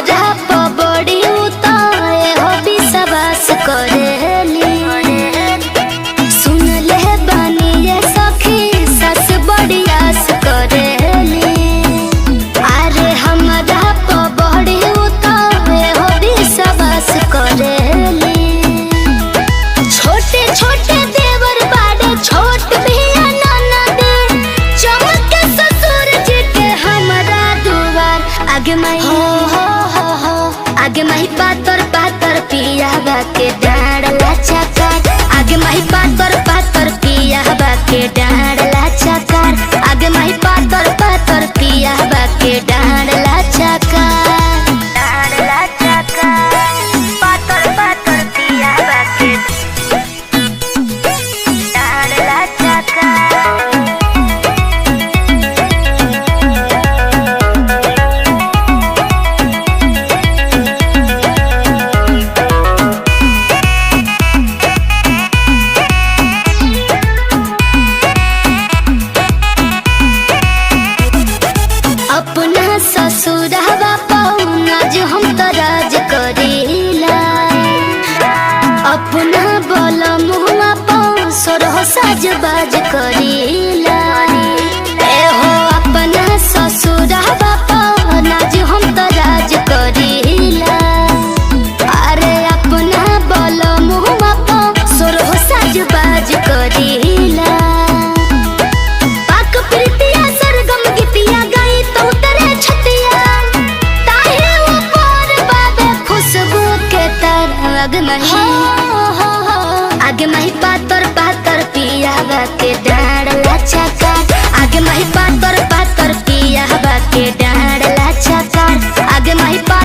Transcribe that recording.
हमरा पबड़ी उताए हो विश्वास करेली। सुन ले बानी ये सखी सस बड़ी आस करेली। अरे हमरा पबड़ी उताए हो विश्वास करेली। छोटे छोटे देवर बाड़े छोट भी ननद चमक ससुर जी के हमरा दुआर आगे माई आगे माही पातर पातर पियाबा के डाँड लाचाकार। आगे माही पातर पातर पियाबा के डाँड लाचाकार। आगे माही पातर पातर पियाबा के डाँड लाचाकार। डाँड लाचाकार पातर पातर पियाबा के डाँड लाचाकार। अपना ससुरवा पौना जो हम तो राज करीला। अपना बोल मुआ पौ सोरह साज बाज करीला। एहो अपना ससुरवा पौना जो हम तो राज करीला। अरे अपना बोल मुआ पौ सोरह साज बाज करीला। पाक प्रीतिया सरगम गीतिया गई तो तेरे छतिया ताहे ऊपर बाबे खुशबू के तर आगे माही पातर पातर पियाबा के डाँड लाचाकार। आगे माही पातर पातर पियाबा के डाँड लाचाकार। आगे माही